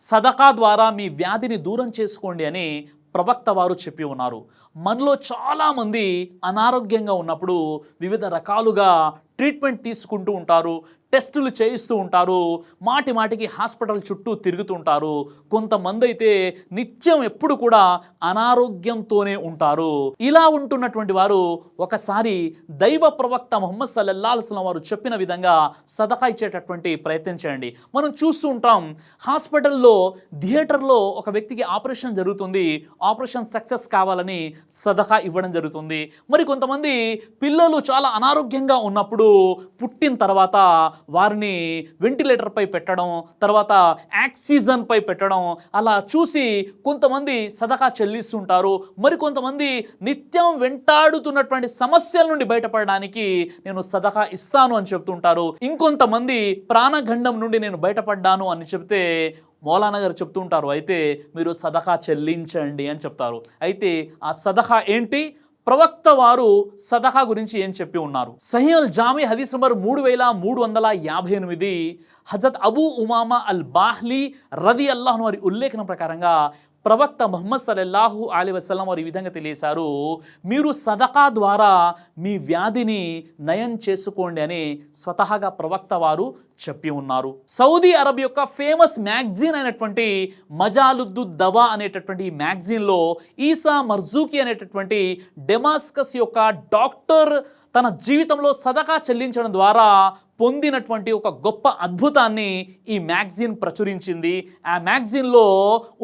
సదకా ద్వారా మీ వ్యాధిని దూరం చేసుకోండి అని ప్రవక్త వారు చెప్పి ఉన్నారు. మనలో చాలామంది అనారోగ్యంగా ఉన్నప్పుడు వివిధ రకాలుగా ట్రీట్మెంట్ తీసుకుంటూ ఉంటారు, టెస్టులు చేయిస్తూ ఉంటారు, మాటి మాటికి హాస్పిటల్ చుట్టూ తిరుగుతూ ఉంటారు. కొంతమంది అయితే నిత్యం ఎప్పుడు కూడా అనారోగ్యంతోనే ఉంటారు. ఇలా ఉంటున్నటువంటి వారు ఒకసారి దైవ ప్రవక్త ముహమ్మద్ సల్లల్లాహు అలైహి వసల్లం వారు చెప్పిన విధంగా సదకా ఇచ్చేటటువంటి ప్రయత్నం చేయండి. మనం చూస్తూ ఉంటాం, హాస్పిటల్లో థియేటర్లో ఒక వ్యక్తికి ఆపరేషన్ జరుగుతుంది, ఆపరేషన్ సక్సెస్ కావాలని సదకా ఇవ్వడం జరుగుతుంది. మరి కొంతమంది పిల్లలు చాలా అనారోగ్యంగా ఉన్నప్పుడు పుట్టిన తర్వాత వారిని వెంటిలేటర్పై పెట్టడం, తర్వాత ఆక్సిజన్పై పెట్టడం, అలా చూసి కొంతమంది సదకా చెల్లిస్తుంటారు. మరి కొంతమంది నిత్యం వెంటాడుతున్నటువంటి సమస్యల నుండి బయటపడడానికి నేను సదకా ఇస్తాను అని చెప్తుంటారు. ఇంకొంతమంది ప్రాణగండం నుండి నేను బయటపడ్డాను అని చెప్తే మౌలానా గారు చెప్తుంటారు, అయితే మీరు సదకా చెల్లించండి అని చెప్తారు. అయితే ఆ సదకా ఏంటి? ప్రవక్త వారు సదకా గురించి ఏం చెప్పి ఉన్నారు? సహీహ్ అల్ జామి హదీస్ నంబర్ 3358 హజరత్ అబూ ఉమామా అల్ బాహ్లీ రదియల్లాహు అన్హు వారి ఉల్లేఖనం ప్రకారంగా ప్రవక్త ముహమ్మద్ సల్లల్లాహు అలైహి వసల్లం వారు ఈ విధంగా తెలియజేశారు, మీరు సదకా ద్వారా మీ వ్యాధిని నయం చేసుకోండి అని స్వతహాగా ప్రవక్త వారు చెప్పి ఉన్నారు. సౌదీ అరబ్ యొక్క ఫేమస్ మ్యాగజైన్ అయినటువంటి మజాలుద్దు దవా అనేటటువంటి మ్యాగజైన్లో ఈసా మర్జూకి అనేటటువంటి డెమాస్కస్ యొక్క డాక్టర్ తన జీవితంలో సదకా చెల్లించడం ద్వారా పొందినటువంటి ఒక గొప్ప అద్భుతాన్ని ఈ మ్యాగజైన్ ప్రచురించింది. ఆ మ్యాగజైన్లో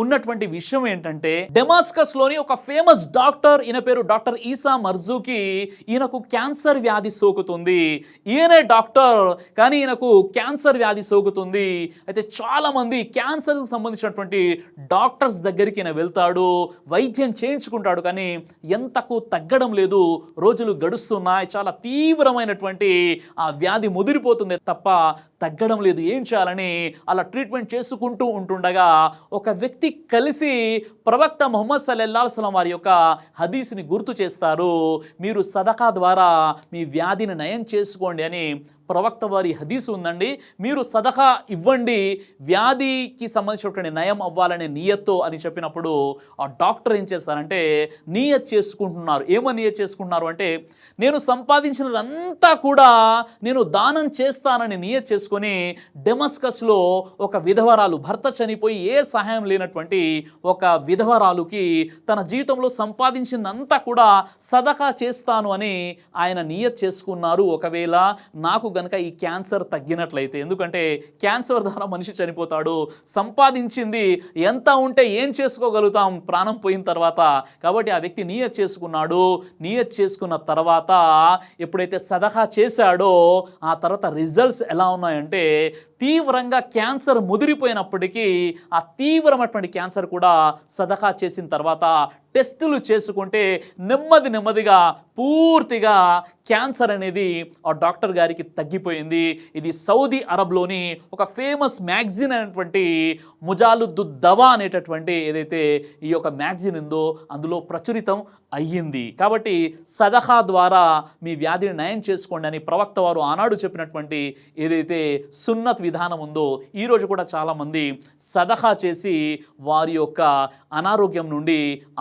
ఉన్నటువంటి విషయం ఏంటంటే, డెమాస్కస్లోని ఒక ఫేమస్ డాక్టర్, ఈయన పేరు డాక్టర్ ఈసా మర్జూకి, ఈయనకు క్యాన్సర్ వ్యాధి సోకుతుంది. ఈయనే డాక్టర్ కానీ ఈయనకు క్యాన్సర్ వ్యాధి సోకుతుంది. అయితే చాలామంది క్యాన్సర్కి సంబంధించినటువంటి డాక్టర్స్ దగ్గరికి ఈయన వెళ్తాడు, వైద్యం చేయించుకుంటాడు, కానీ ఎంతకు తగ్గడం లేదు. రోజులు గడుస్తున్నాయి, చాలా తీవ్రమైనటువంటి ఆ వ్యాధి ముదిరిపోతుంది తప్ప తగ్గడం లేదు. ఏం చేయాలని అలా ట్రీట్మెంట్ చేసుకుంటూ ఉంటుండగా ఒక వ్యక్తి కలిసి ప్రవక్త ముహమ్మద్ సల్లల్లాహు అలైహి వసల్లం వారి యొక్క హదీస్ని గుర్తు చేస్తారు, మీరు సదకా ద్వారా మీ వ్యాధిని నయం చేసుకోండి అని ప్రవక్త వారి హదీసు ఉందండి. మీరు సదకా ఇవ్వండి వ్యాధికి సంబంధించినటువంటి నయం అవ్వాలనే నియత్తో అని చెప్పినప్పుడు ఆ డాక్టర్ ఏం చేస్తారంటే నియత్ చేసుకుంటున్నారు. ఏమో నియత్ చేసుకుంటున్నారు అంటే, నేను సంపాదించినదంతా కూడా నేను దానం చేస్తానని నియత్ చేసుకొని డెమస్కస్లో ఒక విధవరాలు, భర్త చనిపోయి ఏ సహాయం లేనటువంటి ఒక విధవరాలుకి తన జీవితంలో సంపాదించిందంతా కూడా సదకా చేస్తాను అని ఆయన నియత్ చేసుకున్నారు. ఒకవేళ నాకు కనుక ఈ క్యాన్సర్ తగ్గినట్లయితే, ఎందుకంటే క్యాన్సర్ ద్వారా మనిషి చనిపోతాడు, సంపాదించింది ఎంత ఉంటే ఏం చేసుకోగలుగుతాం ప్రాణం పోయిన తర్వాత. కాబట్టి ఆ వ్యక్తి నియత్ చేసుకున్నాడు. నియత్ చేసుకున్న తర్వాత ఎప్పుడైతే సదకా చేశాడో ఆ తర్వాత రిజల్ట్స్ ఎలా ఉన్నాయంటే, తీవ్రంగా క్యాన్సర్ ముదిరిపోయినప్పటికీ ఆ తీవ్రమైనటువంటి క్యాన్సర్ కూడా సదకా చేసిన తర్వాత టెస్టులు చేసుకుంటే నెమ్మదిగా పూర్తిగా క్యాన్సర్ అనేది ఆ డాక్టర్ గారికి తగ్గిపోయింది. ఇది సౌదీ అరబ్లోని ఒక ఫేమస్ మ్యాగజైన్ అయినటువంటి మజాలుద్దు దవా అనేటటువంటి ఏదైతే ఈ యొక్క మ్యాగజైన్ ఉందో అందులో ప్రచురితం అయ్యింది. కాబట్టి సదకా ద్వారా మీ వ్యాధిని నయం చేసుకోండి అని ప్రవక్త వారు ఆనాడు చెప్పినటువంటి ఏదైతే సున్నత్ విధానం ఉందో, ఈరోజు కూడా చాలామంది సదకా చేసి వారి యొక్క అనారోగ్యం నుండి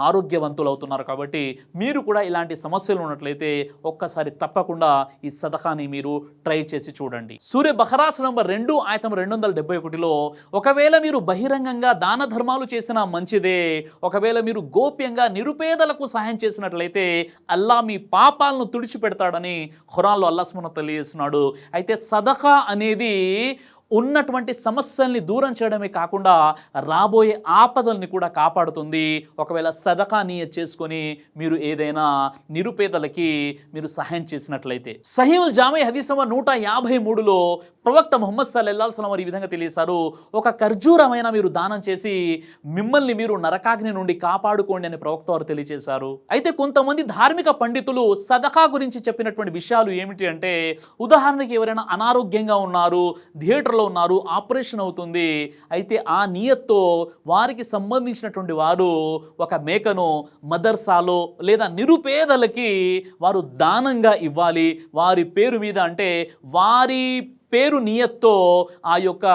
ఆరోగ్యవంతులు అవుతున్నారు. కాబట్టి మీరు కూడా ఇలాంటి సమస్యలు ఉన్నట్లయితే ఒక్కసారి తప్పకుండా ఈ సదకాని మీరు ట్రై చేసి చూడండి. సూర్య బహరాస్ నంబర్ 2 ఆయతం 271లో, ఒకవేళ మీరు బహిరంగంగా దాన ధర్మాలు చేసినా మంచిదే, ఒకవేళ మీరు గోప్యంగా నిరుపేదలకు సహాయం చేసినట్లయితే అల్లా మీ పాపాలను తుడిచిపెడతాడని ఖురాన్లో అల్లాహ్ సుబ్హానహు తెలియజేస్తున్నాడు. అయితే సదకా అనేది ఉన్నటువంటి సమస్యల్ని దూరం చేయడమే కాకుండా రాబోయే ఆపదల్ని కూడా కాపాడుతుంది. ఒకవేళ సదకా నియత్ చేసుకొని మీరు ఏదైనా నిరుపేదలకి మీరు సహాయం చేసినట్లయితే. సహీహ్ అల్ జామి హదీస్ నంబర్ 153లో ప్రవక్త ముహమ్మద్ సల్లల్లాహు అలైహి వసల్లం వారు ఈ విధంగా తెలియజేశారు, ఒక ఖర్జూరమైన మీరు దానం చేసి మిమ్మల్ని మీరు నరకాగ్ని నుండి కాపాడుకోండి అని ప్రవక్త వారు తెలియజేశారు. అయితే కొంతమంది ధార్మిక పండితులు సదకా గురించి చెప్పినటువంటి విషయాలు ఏమిటి అంటే, ఉదాహరణకి ఎవరైనా అనారోగ్యంగా ఉన్నారు, థియేటర్లో ఉన్నారు, ఆపరేషన్ అవుతుంది, అయితే ఆ నియత్తో వారికి సంబంధించినటువంటి వారు ఒక మేకను మదర్సాలో లేదా నిరుపేదలకి వారు దానంగా ఇవ్వాలి. వారి పేరు మీద, అంటే వారి పేరు నియత్తో ఆ యొక్క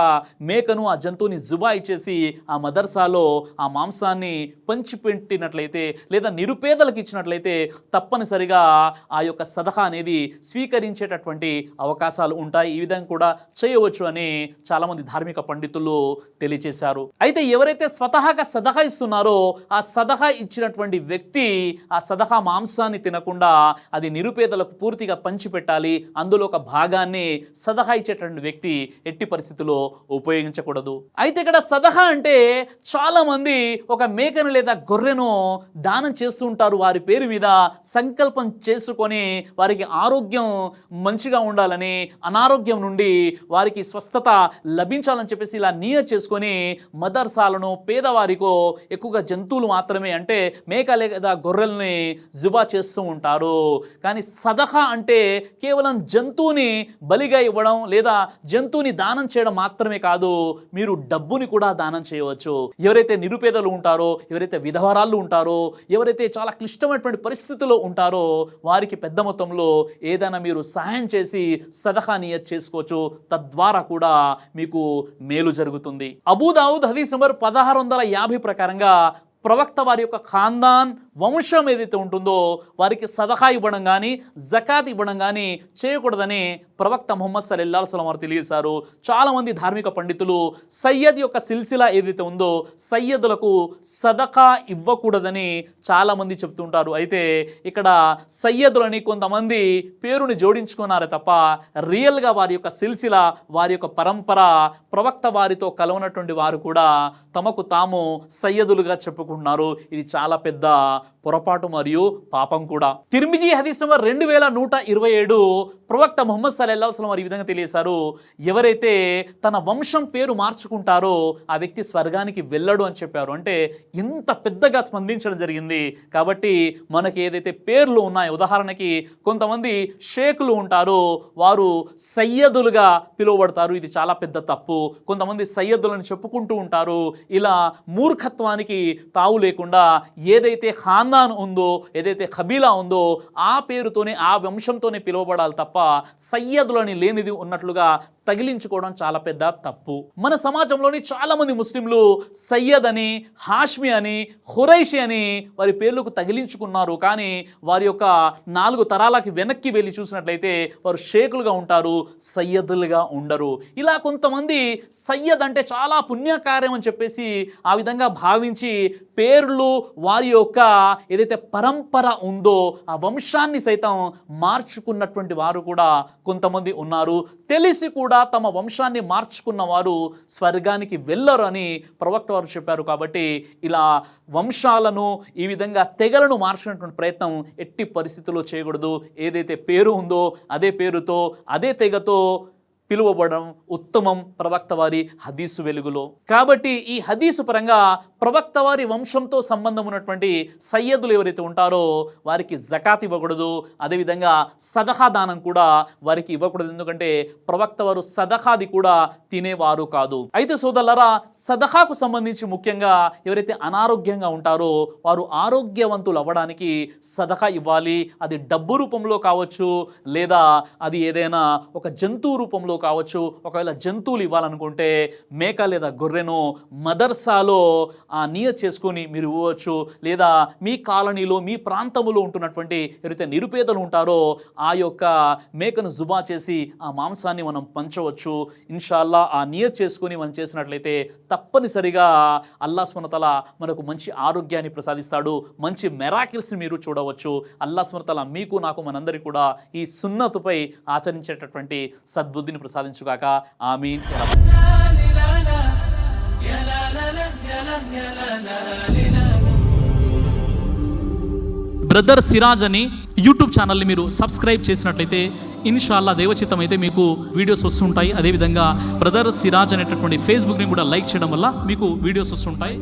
మేకను ఆ జంతువుని జుబా ఇచ్చేసి ఆ మదర్సాలో ఆ మాంసాన్ని పంచిపెట్టినట్లయితే లేదా నిరుపేదలకు ఇచ్చినట్లయితే తప్పనిసరిగా ఆ యొక్క సదహా అనేది స్వీకరించేటటువంటి అవకాశాలు ఉంటాయి. ఈ విధంగా కూడా చేయవచ్చు అని చాలామంది ధార్మిక పండితులు తెలియచేశారు. అయితే ఎవరైతే స్వతహాగా సదహా ఇస్తున్నారో ఆ సదహా ఇచ్చినటువంటి వ్యక్తి ఆ సదహా మాంసాన్ని తినకుండా అది నిరుపేదలకు పూర్తిగా పంచిపెట్టాలి. అందులో ఒక భాగాన్ని సదహా ఇచ్చేటువంటి వ్యక్తి ఎట్టి పరిస్థితుల్లో ఉపయోగించకూడదు. అయితే ఇక్కడ సదహా అంటే చాలా మంది ఒక మేకను లేదా గొర్రెను దానం చేస్తూ ఉంటారు. వారి పేరు మీద సంకల్పం చేసుకొని వారికి ఆరోగ్యం మంచిగా ఉండాలని, అనారోగ్యం నుండి వారికి స్వస్థత లభించాలని చెప్పేసి ఇలా నియత్ చేసుకొని మదర్సాలను పేదవారికో ఎక్కువగా జంతువులు మాత్రమే అంటే మేక లేదా గొర్రెల్ని జుబా చేస్తూ ఉంటారు. కానీ సదహా అంటే కేవలం జంతువుని బలిగా ఇవ్వడం లేదా జంతువుని దానం చేయడం మాత్రమే కాదు, మీరు డబ్బుని కూడా దానం చేయవచ్చు. ఎవరైతే నిరుపేదలు ఉంటారో, ఎవరైతే విధవరాళ్ళు ఉంటారో, ఎవరైతే చాలా క్లిష్టమైనటువంటి పరిస్థితుల్లో ఉంటారో వారికి పెద్ద మొత్తంలో ఏదైనా మీరు సహాయం చేసి సదహా నియత్ చేసుకోవచ్చు. తద్వారా కూడా మీకు మేలు జరుగుతుంది. అబూ దావుద్ హదీస్ నంబర్ 1650 ప్రకారంగా ప్రవక్త వారి యొక్క ఖాందాన్ వంశం ఏదైతే ఉంటుందో వారికి సదహా ఇవ్వడం కానీ జకాత్ ఇవ్వడం కానీ చేయకూడదని ప్రవక్త ముహమ్మద్ సల్లల్లాహు అలైహి వసల్లం వారు తెలియజేశారు. చాలామంది ధార్మిక పండితులు సయ్యద్ యొక్క సిల్సిలా ఏదైతే ఉందో సయ్యదులకు సదకా ఇవ్వకూడదని చాలామంది చెప్తుంటారు. అయితే ఇక్కడ సయ్యదులని కొంతమంది పేరుని జోడించుకున్నారే తప్ప రియల్గా వారి యొక్క సిల్సిలా వారి యొక్క పరంపర ప్రవక్త వారితో కలవనటువంటి వారు కూడా తమకు తాము సయ్యదులుగా చెప్పుకుంటున్నారు. ఇది చాలా పెద్ద పొరపాటు మరియు పాపం కూడా. తిర్మిజీ హదీస్ నంబర్ 2127 ప్రవక్త ముహమ్మద్ సల్లల్లాహు అలైహి వసల్లం వారు ఈ విధంగా తెలియజేశారు, ఎవరైతే తన వంశం పేరు మార్చుకుంటారో ఆ వ్యక్తి స్వర్గానికి వెళ్ళడు అని చెప్పారు. అంటే ఇంత పెద్దగా స్పందించడం జరిగింది. కాబట్టి మనకి ఏదైతే పేర్లు ఉన్నాయో, ఉదాహరణకి కొంతమంది షేకులు ఉంటారో వారు సయ్యదులుగా పిలువబడతారు. ఇది చాలా పెద్ద తప్పు. కొంతమంది సయ్యదులని చెప్పుకుంటూ ఉంటారు. ఇలా మూర్ఖత్వానికి తావు లేకుండా ఏదైతే ఖాందాన్ ఉందో, ఏదైతే కబీలా ఉందో ఆ పేరుతోనే ఆ వంశంతోనే పిలువబడాలి తప్ప సయ్యదులని లేనిది ఉన్నట్లుగా తగిలించుకోవడం చాలా పెద్ద తప్పు. మన సమాజంలోని చాలా మంది ముస్లింలు సయ్యద్ అని, హాష్మి అని, ఖురైషి అని వారి పేర్లకు తగిలించుకున్నారు. కానీ వారి యొక్క 4 తరాలకి వెనక్కి వెళ్ళి చూసినట్లయితే వారు షేకులుగా ఉంటారు, సయ్యదులుగా ఉండరు. ఇలా కొంతమంది సయ్యద్ అంటే చాలా పుణ్యకార్యం అని చెప్పేసి ఆ విధంగా భావించి పేర్లు వారి యొక్క ఏదైతే పరంపర ఉందో ఆ వంశాన్ని సైతం మార్చుకున్నటువంటి వారు కూడా కొంతమంది ఉన్నారు. తెలిసి కూడా తమ వంశాన్ని మార్చుకున్న వారు స్వర్గానికి వెళ్ళరు అని ప్రవక్త వారు చెప్పారు. కాబట్టి ఇలా వంశాలను ఈ విధంగా తెగలను మార్చినటువంటి ప్రయత్నం ఎట్టి పరిస్థితుల్లో చేయకూడదు. ఏదైతే పేరు ఉందో అదే పేరుతో అదే తెగతో పిలువబడడం ఉత్తమం ప్రవక్త వారి హదీసు వెలుగులో. కాబట్టి ఈ హదీసు పరంగా ప్రవక్త వారి వంశంతో సంబంధం ఉన్నటువంటి సయ్యదులు ఎవరైతే ఉంటారో వారికి జకాత్ ఇవ్వకూడదు. అదేవిధంగా సదహా దానం కూడా వారికి ఇవ్వకూడదు. ఎందుకంటే ప్రవక్త వారు సదహాది కూడా తినేవారు కాదు. అయితే సోదరులారా, సదహాకు సంబంధించి ముఖ్యంగా ఎవరైతే అనారోగ్యంగా ఉంటారో వారు ఆరోగ్యవంతులు అవ్వడానికి సదహా ఇవ్వాలి. అది డబ్బు రూపంలో కావచ్చు, లేదా అది ఏదైనా ఒక జంతువు రూపంలో కావచ్చు. ఒకవేళ జంతువులు ఇవ్వాలనుకుంటే మేక లేదా గొర్రెను మదర్సాలో నియత్ చేసుకొని మీరు ఇవ్వచ్చు. లేదా మీ కాలనీలో మీ ప్రాంతంలో ఉంటున్నటువంటి ఎవరైతే నిరుపేదలు ఉంటారో ఆ యొక్క మేకను జుబా చేసి ఆ మాంసాన్ని మనం పంచవచ్చు. ఇన్షాల్లా ఆ నియత్ చేసుకొని మనం చేసినట్లయితే తప్పనిసరిగా అల్లాహ్ సుబ్హానహు వ తఆలా మనకు మంచి ఆరోగ్యాన్ని ప్రసాదిస్తాడు. మంచి మెరాకిల్స్ని మీరు చూడవచ్చు. అల్లాహ్ సుబ్హానహు వ తఆలా మీకు నాకు మనందరికీ కూడా ఈ సున్నతుపై ఆచరించేటటువంటి సద్బుద్ధిని ప్రసాదించుగాక. ఆమీన్. బ్రదర్ సిరాజ్ అని యూట్యూబ్ ఛానల్ని మీరు సబ్స్క్రైబ్ చేసినట్లయితే ఇన్షాల్లా దేవచిత్తం అయితే మీకు వీడియోస్ వస్తుంటాయి. అదేవిధంగా బ్రదర్ సిరాజ్ అనేటటువంటి ఫేస్బుక్ని కూడా లైక్ చేయడం వల్ల మీకు వీడియోస్ వస్తుంటాయి.